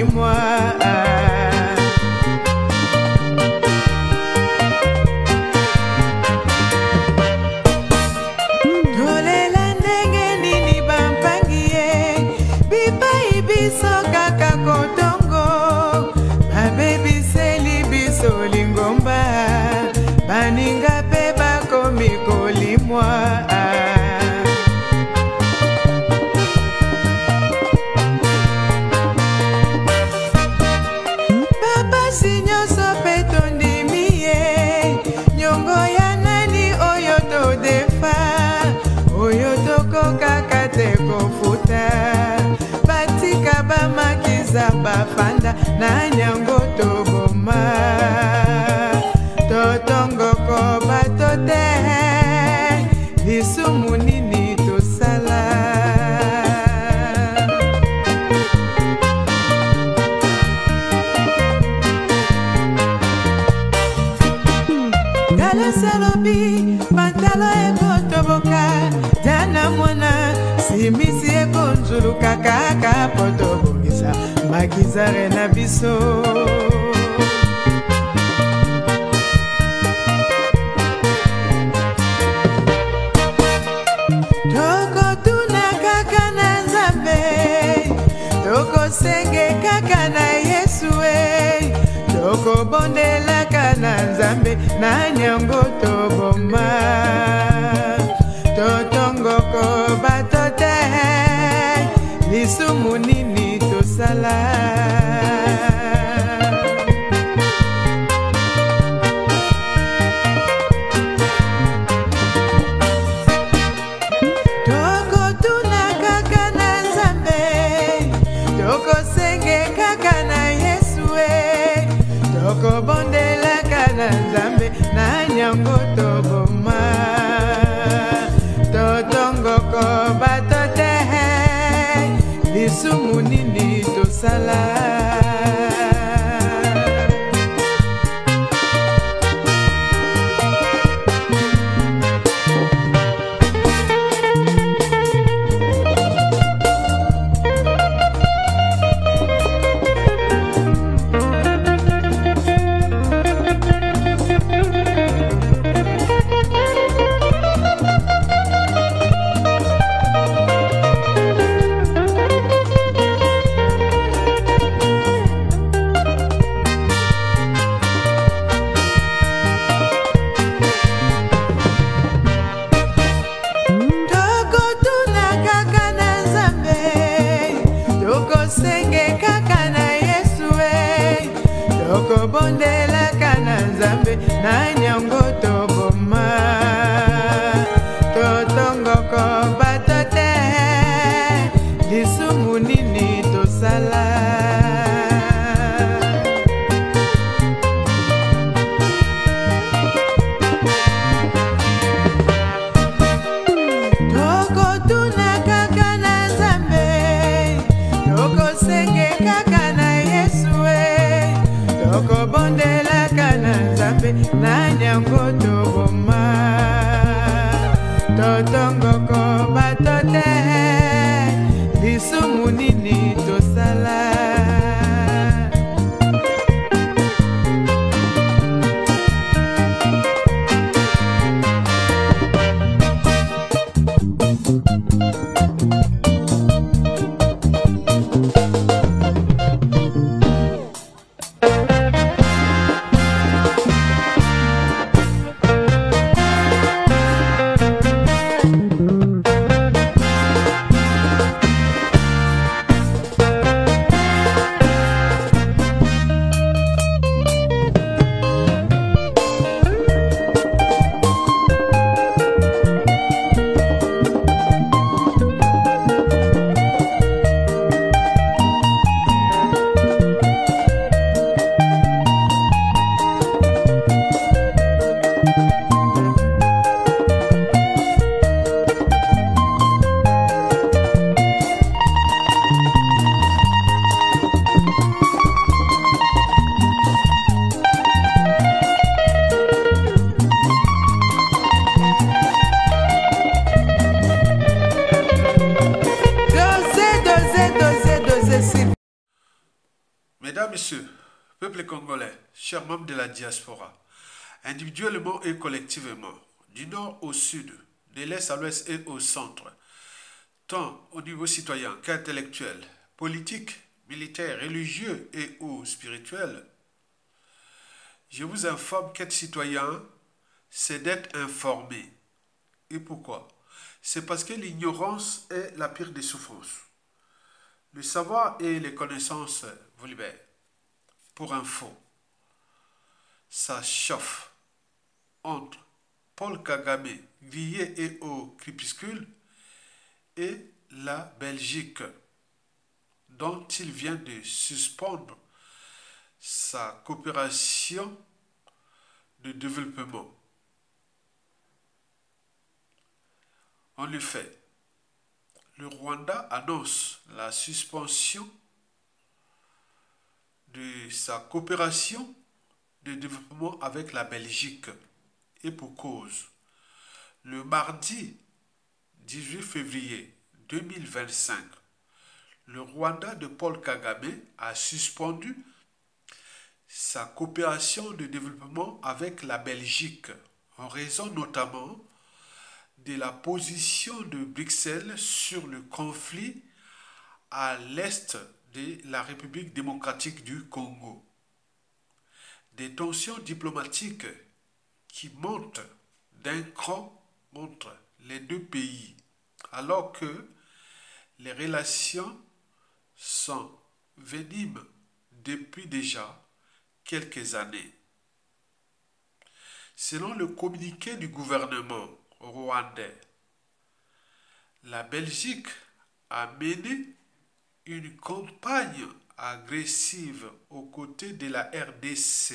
moi. Tolela ndenge nini bampangi ye, bipai biso kaka kotongo, babebiseli biso lingomba, baninga pe bakomi kolimwa. Batika bamakiza bafanda na nyango toboma, totongoko batote lisumu nini tosala. Dale salobi pantalo ekotoboka, jana mwana simisi ekonzuluka kaka potobongisa makizare na biso. Toko tuna kaka na Nzambe, toko senge kaka na Yesu, toko bondelaka na Nzambe na nyango toboma, totongoko batote lisumu nini tosala. Toko tuna kaka na Nzambe, toko senge kaka na Yesu, toko bondelaka na Nzambe na nyango toboma, totongoko batote lisumu nini tosala. Toko bondelaka na Nzambe na nyango toboma, totongoko batote lisumu nini tosala. Toko tuna kaka na Nzambe, toko senge kaka na Yesu, toko bondelaka na Nzambe na nyango toboma, totongoko batote lisumu nini tosala. Mesdames, Messieurs, peuple congolais, chers membres de la diaspora, individuellement et collectivement, du nord au sud, de l'est à l'ouest et au centre, tant au niveau citoyen qu'intellectuel, politique, militaire, religieux et ou spirituel, je vous informe qu'être citoyen, c'est d'être informé. Et pourquoi? C'est parce que l'ignorance est la pire des souffrances. Le savoir et les connaissances vous libèrent. Pour info, ça chauffe entre Paul Kagame, grillé et au crépuscule, et la Belgique, dont il vient de suspendre sa coopération de développement. En effet, le Rwanda annonce la suspension de sa coopération de développement avec la Belgique. Et pour cause, le mardi 18 février 2025, le Rwanda de Paul Kagame a suspendu sa coopération de développement avec la Belgique en raison notamment de la position de Bruxelles sur le conflit à l'est de la République démocratique du Congo. Des tensions diplomatiques qui montent d'un cran entre les deux pays, alors que les relations sont venimes depuis déjà quelques années. Selon le communiqué du gouvernement rwandais, la Belgique a mené une campagne agressive aux côtés de la RDC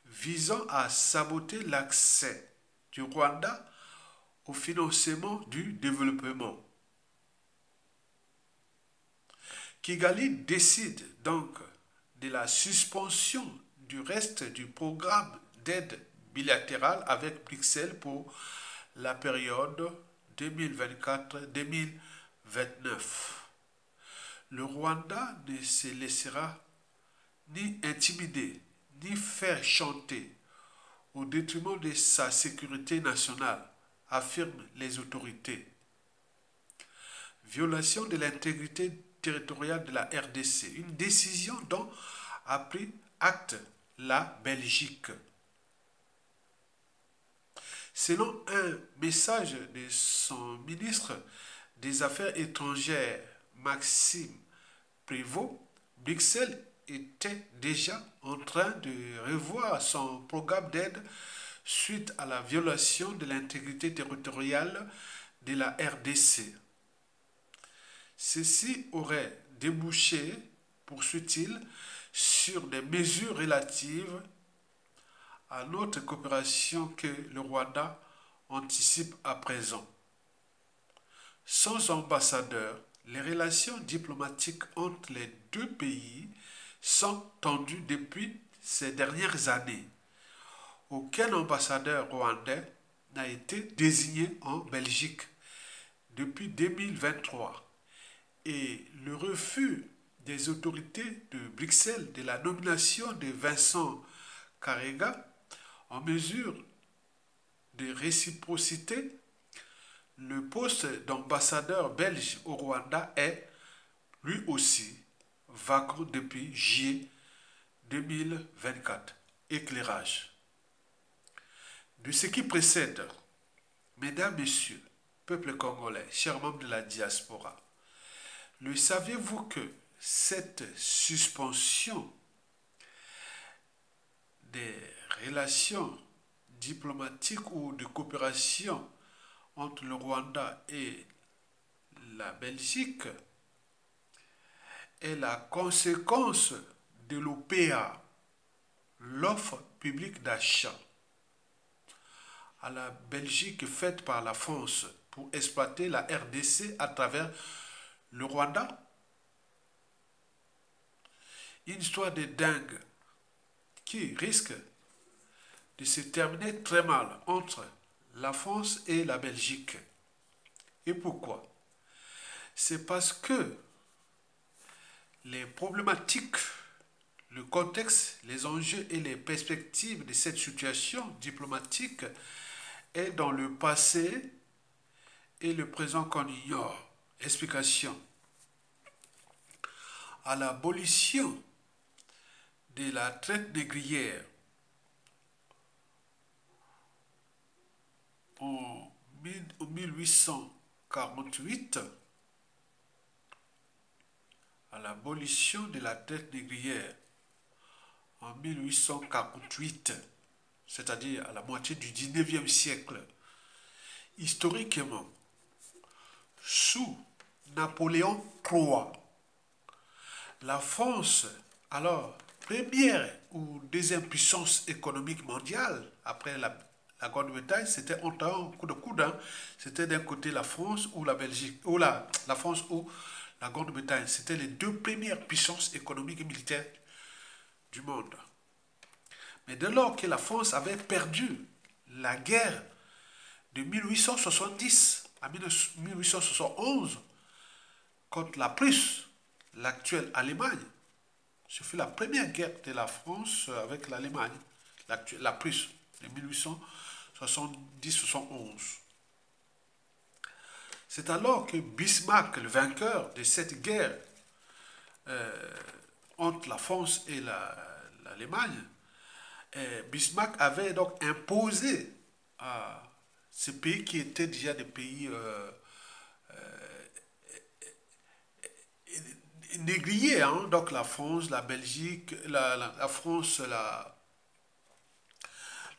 visant à saboter l'accès du Rwanda au financement du développement. Kigali décide donc de la suspension du reste du programme d'aide bilatérale avec Bruxelles pour la période 2024-2029. Le Rwanda ne se laissera ni intimider, ni faire chanter au détriment de sa sécurité nationale, affirment les autorités. Violation de l'intégrité territoriale de la RDC, une décision dont a pris acte la Belgique. Selon un message de son ministre des Affaires étrangères, Maxime Prévost, Bruxelles était déjà en train de revoir son programme d'aide suite à la violation de l'intégrité territoriale de la RDC. Ceci aurait débouché, poursuit-il, sur des mesures relatives à notre coopération que le Rwanda anticipe à présent. Sans ambassadeur, les relations diplomatiques entre les deux pays sont tendues depuis ces dernières années. Aucun ambassadeur rwandais n'a été désigné en Belgique depuis 2023 et le refus des autorités de Bruxelles de la nomination de Vincent Karega en mesure de réciprocité, le poste d'ambassadeur belge au Rwanda est lui aussi vacant depuis juillet 2024. Éclairage. De ce qui précède, mesdames, messieurs, peuple congolais, chers membres de la diaspora, le saviez-vous que cette suspension des relations diplomatiques ou de coopération entre le Rwanda et la Belgique est la conséquence de l'OPA, l'offre publique d'achat à la Belgique faite par la France pour exploiter la RDC à travers le Rwanda? Une histoire de dingue qui risque de se terminer très mal entre la France et la Belgique. Et pourquoi? C'est parce que les problématiques le contexte, les enjeux et les perspectives de cette situation diplomatique est dans le passé et le présent qu'on ignore. Explication. À l'abolition de la traite négrière en 1848, à l'abolition de la traite négrière en 1848, c'est-à-dire à la moitié du 19e siècle, historiquement, sous Napoléon III, la France, alors première ou deuxième puissance économique mondiale après la Grande-Bretagne, c'était en coup de coude, hein. C'était d'un côté la France ou la Belgique, ou la France ou la Grande-Bretagne. C'était les deux premières puissances économiques et militaires du monde. Mais dès lors que la France avait perdu la guerre de 1870 à 1871 contre la Prusse, l'actuelle Allemagne, ce fut la première guerre de la France avec l'Allemagne, la Prusse, de 1870-71. C'est alors que Bismarck, le vainqueur de cette guerre entre la France et l'Allemagne, Bismarck avait donc imposé à ces pays qui étaient déjà des pays négriers, hein, donc la France, la Belgique, la France, la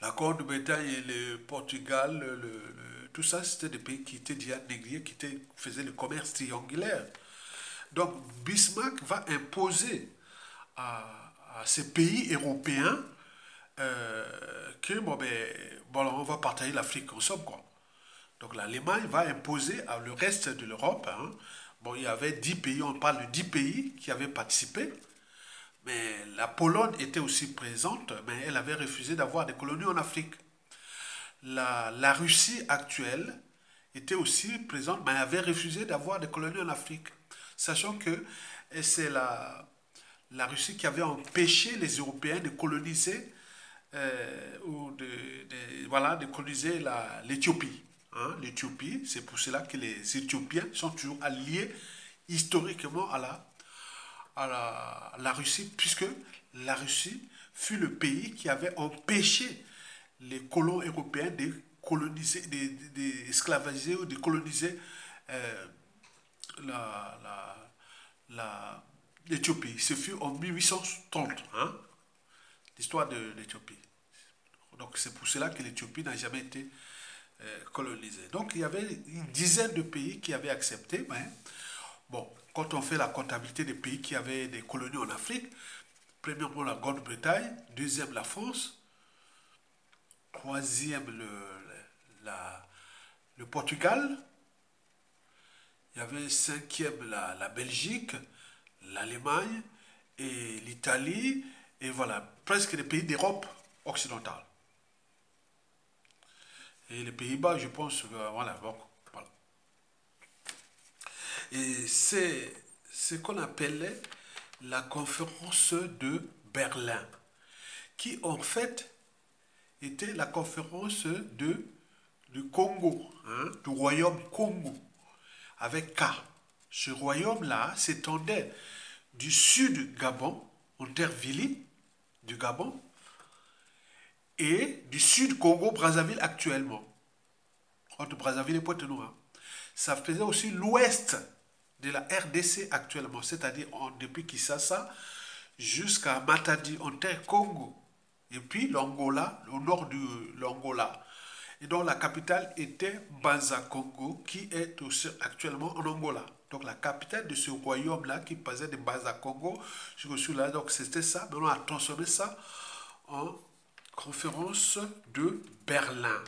Grande-Bretagne et le Portugal, tout ça, c'était des pays qui étaient déjà négriers, qui faisaient le commerce triangulaire. Donc Bismarck va imposer à ces pays européens que on va partager l'Afrique ensemble, quoi. Donc l'Allemagne va imposer à le reste de l'Europe, hein. Bon, il y avait 10 pays, on parle de 10 pays qui avaient participé, mais la Pologne était aussi présente, mais elle avait refusé d'avoir des colonies en Afrique. La Russie actuelle était aussi présente, mais elle avait refusé d'avoir des colonies en Afrique, sachant que c'est la Russie qui avait empêché les Européens de coloniser de coloniser l'Éthiopie. Hein, l'Éthiopie, c'est pour cela que les Éthiopiens sont toujours alliés historiquement à la Russie, puisque la Russie fut le pays qui avait empêché les colons européens de coloniser, d'esclavagiser ou de coloniser l'Éthiopie. Ce fut en 1830, hein, l'histoire de l'Éthiopie. Donc c'est pour cela que l'Éthiopie n'a jamais été colonisée. Donc il y avait une dizaine de pays qui avaient accepté, mais bon, quand on fait la comptabilité des pays qui avaient des colonies en Afrique, premièrement la Grande-Bretagne, deuxième la France, troisième le Portugal, il y avait cinquième la Belgique, l'Allemagne et l'Italie, et voilà, presque les pays d'Europe occidentale. Et les Pays-Bas, je pense, voilà, bon, voilà. Et c'est ce qu'on appelait la conférence de Berlin, qui en fait était la conférence du Congo, hein, du royaume Congo, avec K. Ce royaume-là s'étendait du sud Gabon, en terre Vili, du Gabon, et du sud Congo-Brazzaville actuellement, entre Brazzaville et Pointe-Noire. Ça faisait aussi l'ouest de la RDC actuellement, c'est-à-dire depuis Kinshasa jusqu'à Matadi, en terre Congo, et puis l'Angola, au nord de l'Angola. Et donc la capitale était Banza-Congo, qui est aussi actuellement en Angola. Donc la capitale de ce royaume-là, qui passait de Banza-Congo jusqu'au là, donc c'était ça, mais on a transformé ça en conférence de Berlin.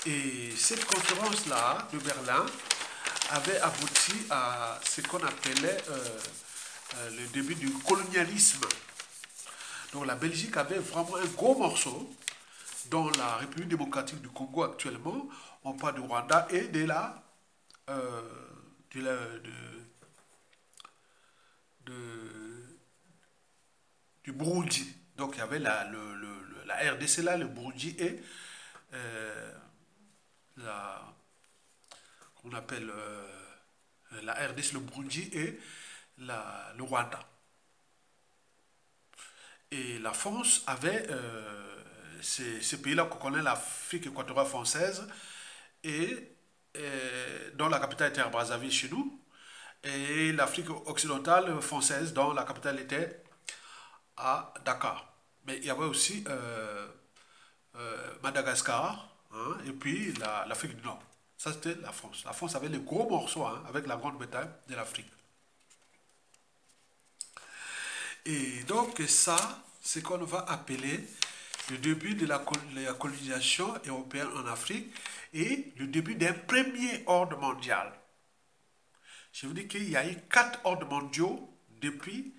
Et cette conférence-là de Berlin avait abouti à ce qu'on appelait le début du colonialisme. Donc la Belgique avait vraiment un gros morceau dans la République démocratique du Congo actuellement. On parle du Rwanda et de du Burundi. Donc il y avait la RDC là, le Burundi et la, qu'on appelle la RDC, le Burundi et le Rwanda. Et la France avait ces pays-là qu'on connaît, l'Afrique équatoriale française, et dont la capitale était à Brazzaville chez nous, et l'Afrique occidentale française, dont la capitale était à Dakar. Mais il y avait aussi Madagascar, hein, et puis l'Afrique du Nord. Ça, c'était la France. La France avait les gros morceaux, hein, avec la grande médaille de l'Afrique. Et donc, ça, c'est qu'on va appeler le début de la colonisation européenne en Afrique et le début d'un premier ordre mondial. Je vous dis qu'il y a eu 4 ordres mondiaux depuis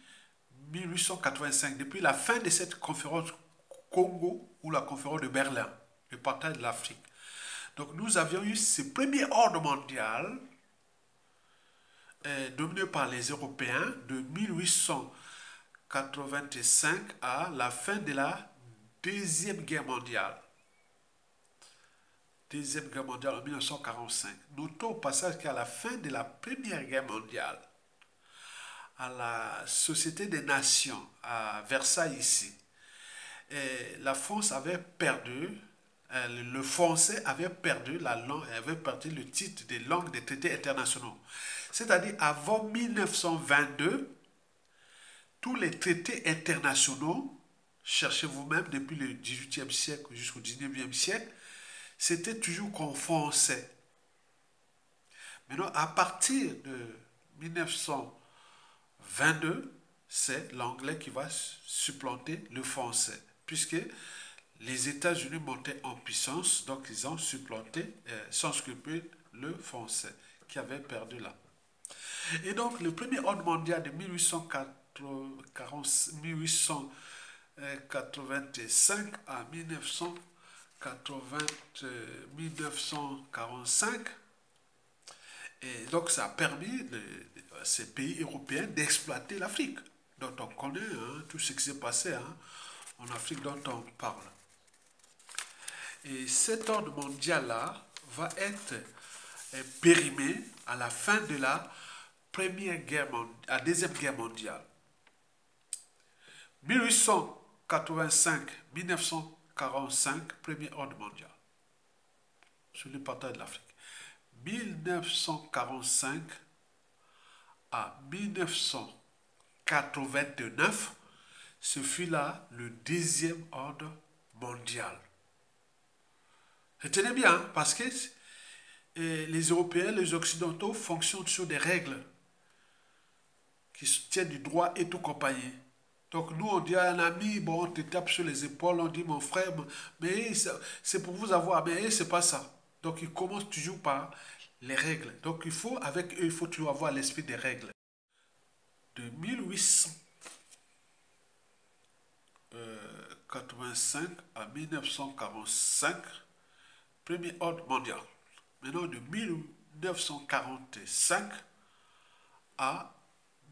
1885, depuis la fin de cette conférence Congo ou la conférence de Berlin, le partage de l'Afrique. Donc nous avions eu ce premier ordre mondial dominé par les Européens de 1885 à la fin de la Deuxième Guerre mondiale. Deuxième Guerre mondiale en 1945. Notons au passage qu'à la fin de la Première Guerre mondiale, à la Société des Nations, à Versailles ici, la France avait perdu, le français avait perdu la langue, avait perdu le titre de langue des traités internationaux. C'est-à-dire avant 1922, tous les traités internationaux, cherchez vous-même depuis le 18e siècle jusqu'au 19e siècle, c'était toujours qu'en français. Maintenant, à partir de 1922, c'est l'anglais qui va supplanter le français, puisque les États-Unis montaient en puissance, donc ils ont supplanté sans scrupule le français, qui avait perdu là. Et donc, le premier ordre mondial de 1885 à 1945, et donc ça a permis à ces pays européens d'exploiter l'Afrique, dont on connaît hein, tout ce qui s'est passé hein, en Afrique dont on parle. Et cet ordre mondial-là va être périmé à la fin de la Deuxième Guerre mondiale. 1885-1945, premier ordre mondial sur le partage de l'Afrique. 1945 à 1989, ce fut là le deuxième ordre mondial. Retenez bien, hein, parce que les Européens, les Occidentaux fonctionnent sur des règles qui tiennent du droit et tout compagnie. Donc nous, on dit à un ami, bon, on te tape sur les épaules, on dit, mon frère, mais c'est pour vous avoir, mais c'est pas ça. Donc ils commencent toujours par les règles. Donc il faut, avec eux, il faut toujours avoir l'esprit des règles. De 1885 à 1945, premier ordre mondial. Maintenant, de 1945 à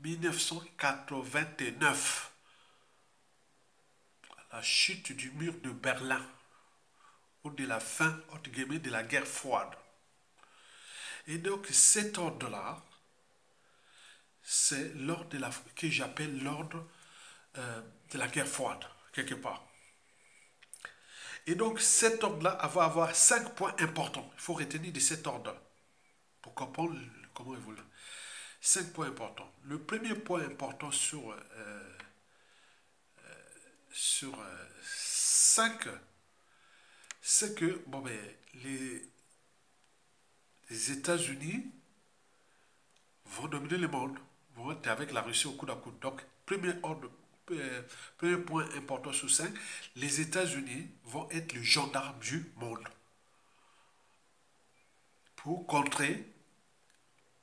1989, la chute du mur de Berlin, ou de la fin, entre guillemets, de la guerre froide. Et donc, cet ordre-là, c'est l'ordre que j'appelle l'ordre de la guerre froide, quelque part. Et donc, cet ordre-là va avoir 5 points importants. Il faut retenir de cet ordre pour comprendre comment évoluer. 5 points importants. Le premier point important sur 5, c'est que bon, ben, les États-Unis vont dominer le monde, vont être avec la Russie au coude à coude. Donc, premier point important sur 5, les États-Unis vont être le gendarme du monde pour contrer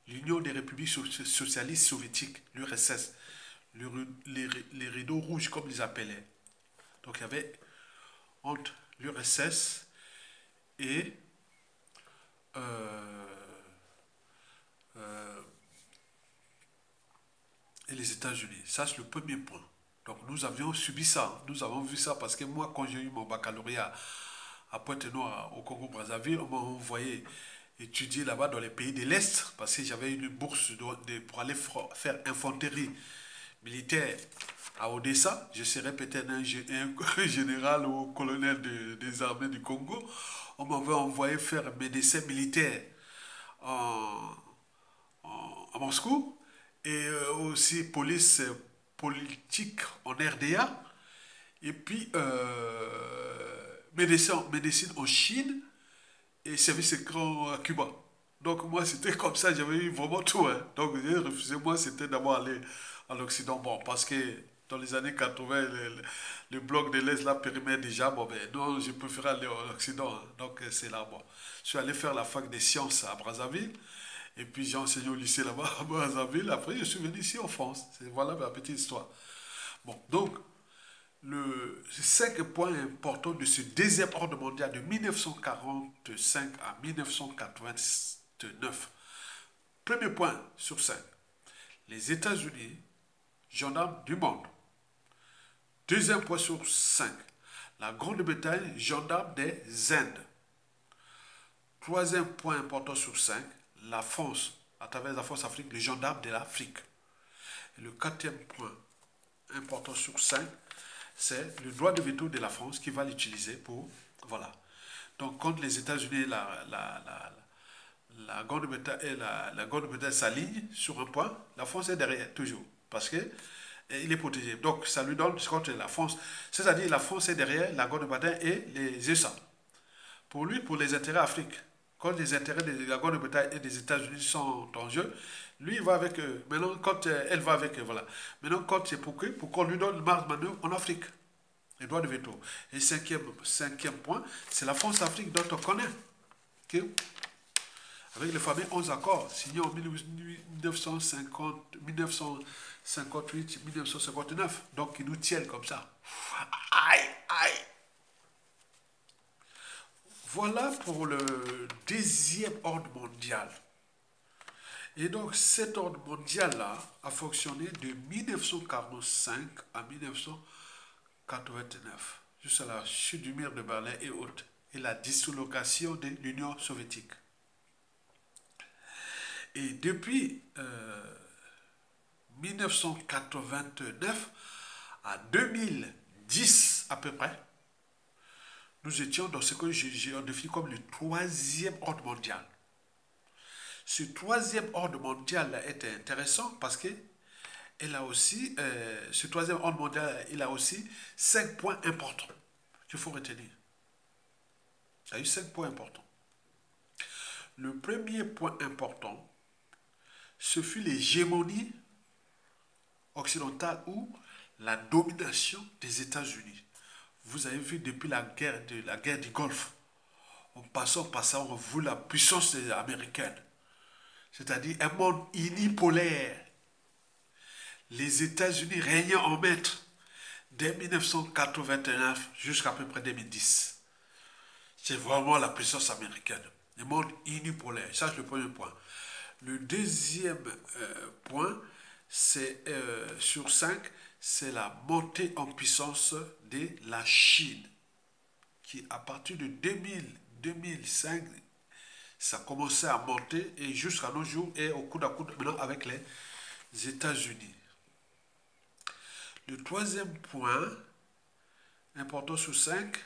l'Union des républiques socialistes soviétiques, l'URSS, les rideaux rouges comme ils appelaient. Donc il y avait entre l'URSS et les États-Unis. Ça, c'est le premier point. Donc nous avions subi ça, nous avons vu ça parce que moi, quand j'ai eu mon baccalauréat à Pointe-Noire, au Congo-Brazzaville, on m'a envoyé étudier là-bas dans les pays de l'Est parce que j'avais une bourse pour aller faire infanterie militaire à Odessa. Je serais peut-être un général ou colonel des armées du Congo. On m'avait envoyé faire médecin militaire en, à Moscou et aussi police politique en RDA et puis médecine en Chine et service secret à Cuba. Donc moi c'était comme ça, j'avais eu vraiment tout. Hein. Donc j'ai refusé, moi c'était d'abord aller à l'Occident. Bon, parce que dans les années 80, le bloc de l'Est là périmait déjà. Bon, ben non, je préférais aller à l'Occident. Hein. Donc c'est là, bon. Je suis allé faire la fac des sciences à Brazzaville. Et puis j'ai enseigné au lycée là-bas à Brazzaville. Après, je suis venu ici en France. Voilà ma petite histoire. Bon, donc, ces 5 points importants de ce deuxième ordre mondial de 1945 à 1989. Premier point sur 5. Les États-Unis, gendarmes du monde. Deuxième point sur 5. La Grande-Bretagne, gendarme des Indes. Troisième point important sur 5. La France, à travers la France Afrique, les gendarmes de l'Afrique. Et le quatrième point important sur 5, c'est le droit de veto de la France qui va l'utiliser pour... Voilà. Donc, quand les États-Unis, la Grande-Bretagne s'aligne sur un point, la France est derrière, toujours. Parce que il est protégé. Donc, ça lui donne, contre la France, c'est-à-dire la France est derrière la Grande-Bretagne et les USA. Pour lui, pour les intérêts africains. Quand les intérêts de la Grande-Bretagne et des États-Unis sont en jeu, lui, il va avec eux. Maintenant, quand elle va avec eux, voilà. Maintenant, quand c'est pour qu'on lui donne marge de manœuvre en Afrique. Les droits de veto. Et cinquième point, c'est la France-Afrique dont on connaît. Okay? Avec les fameux 11 accords signés en 1958-1959. Donc, ils nous tiennent comme ça. Aïe, aïe. Voilà pour le deuxième ordre mondial. Et donc, cet ordre mondial-là a fonctionné de 1945 à 1989, jusqu'à la chute du mur de Berlin et autres, et la dissolution de l'Union soviétique. Et depuis 1989 à 2010 à peu près, nous étions dans ce que j'ai défini comme le troisième ordre mondial. Ce troisième ordre mondial est intéressant parce que ce troisième ordre mondial, il a aussi 5 points importants qu'il faut retenir. Il y a eu 5 points importants. Le premier point important, ce fut l'hégémonie occidentale ou la domination des États-Unis. Vous avez vu depuis la guerre du Golfe, on voit la puissance américaine. C'est-à-dire un monde unipolaire. Les États-Unis régnaient en maître dès 1989 jusqu'à peu près 2010. C'est vraiment la puissance américaine. Le monde unipolaire. Ça, c'est le premier point. Le deuxième point, c'est sur 5, c'est la montée en puissance de la Chine, qui à partir de 2005, ça commençait à monter et jusqu'à nos jours est au coude à coude maintenant avec les États-Unis. Le troisième point, important sur 5,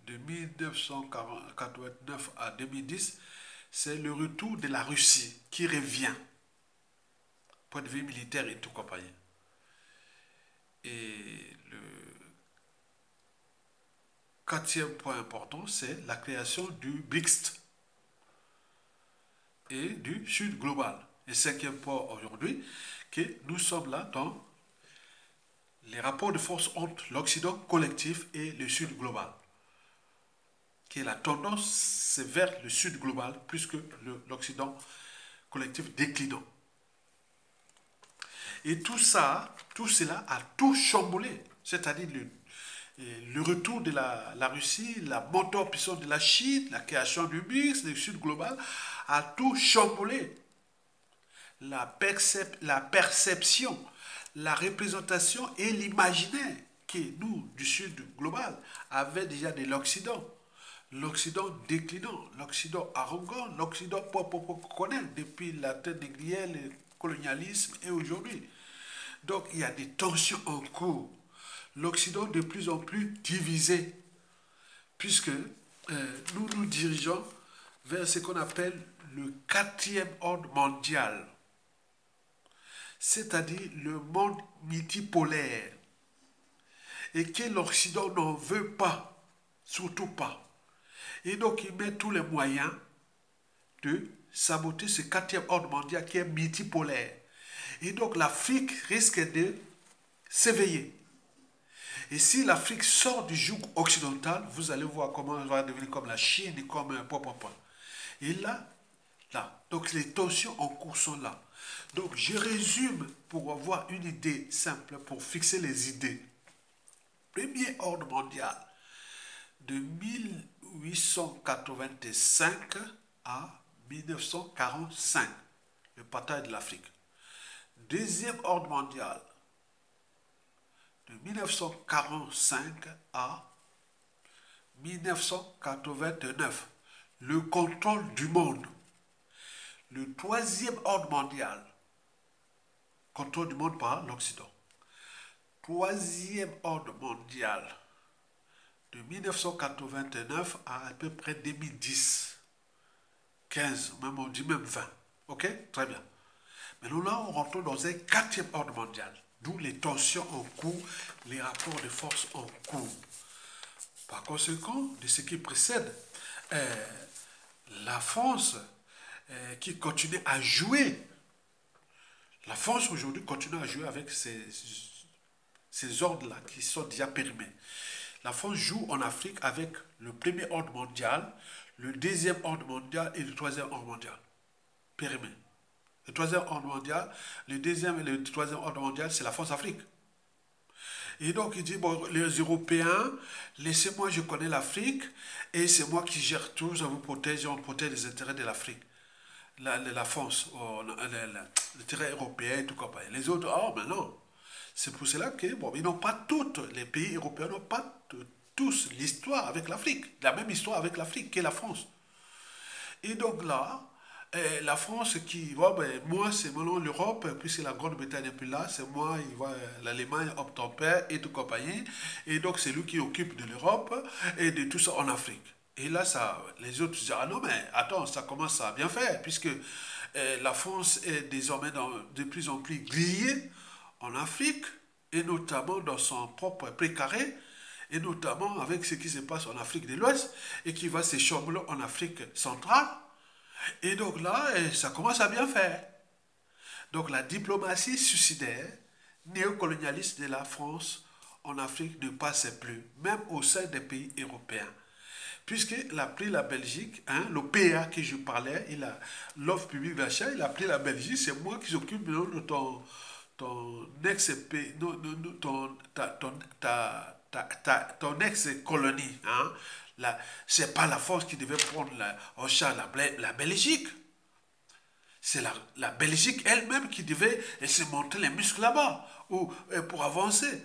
de 1989 à 2010, c'est le retour de la Russie qui revient, point de vue militaire et tout compagnie. Et le quatrième point important, c'est la création du BRICS et du Sud global. Et cinquième point aujourd'hui, que nous sommes là dans les rapports de force entre l'Occident collectif et le Sud global. Que la tendance, c'est vers le Sud global plus que l'Occident collectif déclinant. Et tout ça, tout cela a tout chamboulé. C'est-à-dire le retour de la Russie, la montée en puissance de la Chine, la création du BRICS, le Sud global, a tout chamboulé. la perception, la représentation et l'imaginaire que nous, du sud global, avait déjà de l'Occident. L'Occident déclinant, l'Occident arrogant, l'Occident connaît depuis la terre négrière, le colonialisme et aujourd'hui. Donc il y a des tensions en cours. L'Occident de plus en plus divisé, puisque nous nous dirigeons vers ce qu'on appelle le 4e ordre mondial, c'est-à-dire le monde multipolaire, et que l'Occident n'en veut pas, surtout pas. Et donc il met tous les moyens de saboter ce 4e ordre mondial qui est multipolaire. Et donc l'Afrique risque de s'éveiller. Et si l'Afrique sort du joug occidental, vous allez voir comment elle va devenir comme la Chine et comme un pop. Et là, donc les tensions en cours sont là. Donc je résume pour avoir une idée simple, pour fixer les idées. Premier ordre mondial de 1885 à 1945, le partage de l'Afrique. Deuxième ordre mondial de 1945 à 1989, le contrôle du monde. Le troisième ordre mondial, contrôle du monde par l'Occident. Troisième ordre mondial de 1989 à peu près 2010, 15, même on dit même 20. Ok? Très bien. Mais nous là, on rentre dans un 4e ordre mondial, d'où les tensions en cours, les rapports de force en cours. Par conséquent, de ce qui précède, la France qui continue à jouer, la France aujourd'hui continue à jouer avec ces ordres-là qui sont déjà périmés. La France joue en Afrique avec le premier ordre mondial, le deuxième ordre mondial et le troisième ordre mondial, périmés. Le troisième ordre mondial, le deuxième et le troisième ordre mondial, c'est la France-Afrique. Et donc il dit, bon, les Européens, laissez-moi, je connais l'Afrique, et c'est moi qui gère tout, je vous protège, on protège les intérêts de l'Afrique. La France, l'intérêt européen et tout comme ça. Les autres, oh, mais non. C'est pour cela que, bon, ils n'ont pas toutes, les pays européens n'ont pas tous l'histoire avec l'Afrique, la même histoire avec l'Afrique qu'est la France. Et donc là, la France qui, bon, ben, moi c'est maintenant l'Europe, puisque la Grande-Bretagne n'est plus là, c'est moi, l'Allemagne obtempère et tout compagnie, et donc c'est lui qui occupe de l'Europe et de tout ça en Afrique. Et là, les autres disent, ah non mais attends, ça commence à bien faire, puisque la France est désormais de plus en plus grillée en Afrique, et notamment dans son propre précaré, et notamment avec ce qui se passe en Afrique de l'Ouest, et qui va se chambrer en Afrique centrale. Et donc là, ça commence à bien faire. Donc la diplomatie suicidaire, néocolonialiste de la France en Afrique ne passe plus, même au sein des pays européens. Puisqu'il a pris la Belgique, hein, le PA que je parlais, l'offre publique d'achat, il a pris la Belgique, c'est moi qui s'occupe de ton ex-colonie. Hein. C'est pas la France qui devait prendre en charge la Belgique. C'est la Belgique elle-même qui devait se monter les muscles là-bas pour avancer.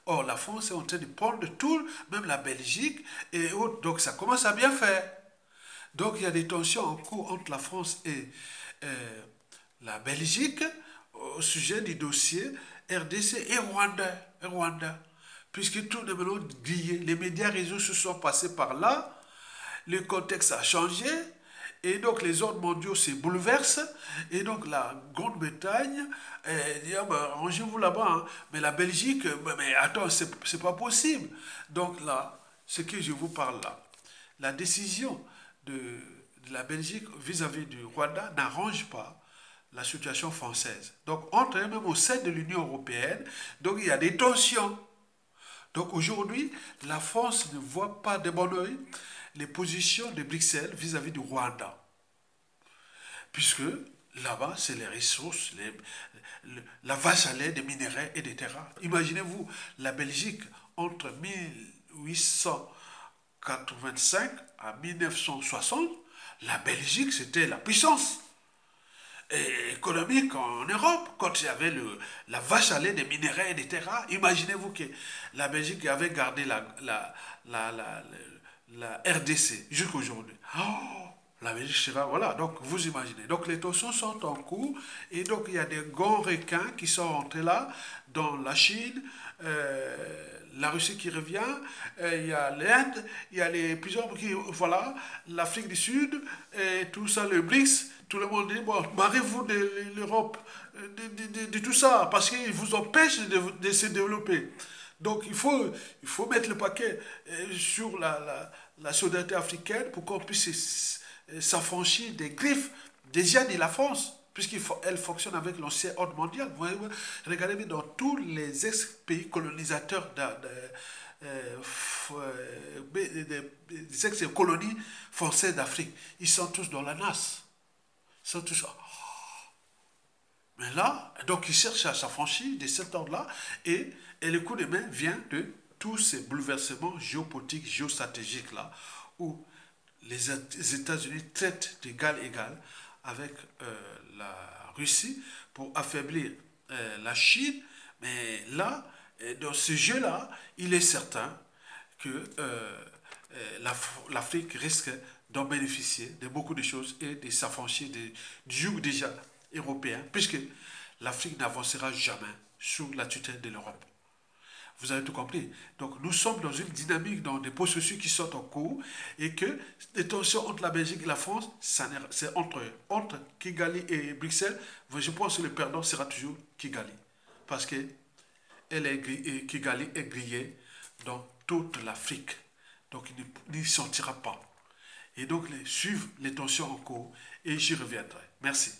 Or, la France est en train de prendre tout, même la Belgique et autres. Donc, ça commence à bien faire. Donc, il y a des tensions en cours entre la France et la Belgique au sujet du dossier RDC et Rwanda. Puisque tout est maintenant grillé. Les médias réseaux se sont passés par là. Le contexte a changé. Et donc les ordres mondiaux se bouleversent. Et donc la Grande-Bretagne dit, ah ben, rangez-vous là-bas. Hein. Mais la Belgique, mais attends, c'est pas possible. Donc là, ce que je vous parle là, la décision de la Belgique vis-à-vis du Rwanda n'arrange pas la situation française. Donc entre eux, même au sein de l'Union européenne, donc il y a des tensions. Donc aujourd'hui, la France ne voit pas de bon oeil les positions de Bruxelles vis-à-vis du Rwanda. Puisque là-bas, c'est les ressources, la vache à lait des minéraux et des terrains. Imaginez-vous, la Belgique, entre 1885 à 1960, la Belgique, c'était la puissance. économique en Europe, quand il y avait la vache à lait des minéraux, etc. Imaginez-vous que la Belgique avait gardé la RDC jusqu'à aujourd'hui. Oh, la Belgique sera, voilà, donc vous imaginez. Donc les tensions sont en cours et donc il y a des grands requins qui sont rentrés là, dans la Chine, la Russie qui revient, il y a l'Inde, il y a plusieurs qui, voilà, l'Afrique du Sud, et tout ça, le BRICS, tout le monde dit, bon, barrez-vous de l'Europe, de tout ça, parce qu'ils vous empêchent de se développer. Donc il faut mettre le paquet sur la solidarité africaine pour qu'on puisse s'affranchir des griffes des Indiens et la France, puisqu'elle fonctionne avec l'ancien ordre mondial. Regardez bien dans tous les ex-pays colonisateurs des ex-colonies françaises d'Afrique, ils sont tous dans la NAS. Ils sont tous... Mais là, donc ils cherchent à s'affranchir de cet ordre-là et le coup de main vient de tous ces bouleversements géopolitiques, géostratégiques-là, où les États-Unis traitent d'égal à égal avec la Russie pour affaiblir la Chine. Mais là, dans ce jeu-là, il est certain que l'Afrique risque d'en bénéficier de beaucoup de choses et de s'affranchir du joug déjà européen, puisque l'Afrique n'avancera jamais sous la tutelle de l'Europe. Vous avez tout compris. Donc nous sommes dans une dynamique, dans des processus qui sont en cours et que les tensions entre la Belgique et la France, c'est entre Kigali et Bruxelles. Je pense que le perdant sera toujours Kigali. Parce que Kigali est grillée dans toute l'Afrique. Donc il n'y sortira pas. Et donc suivre les tensions en cours et j'y reviendrai. Merci.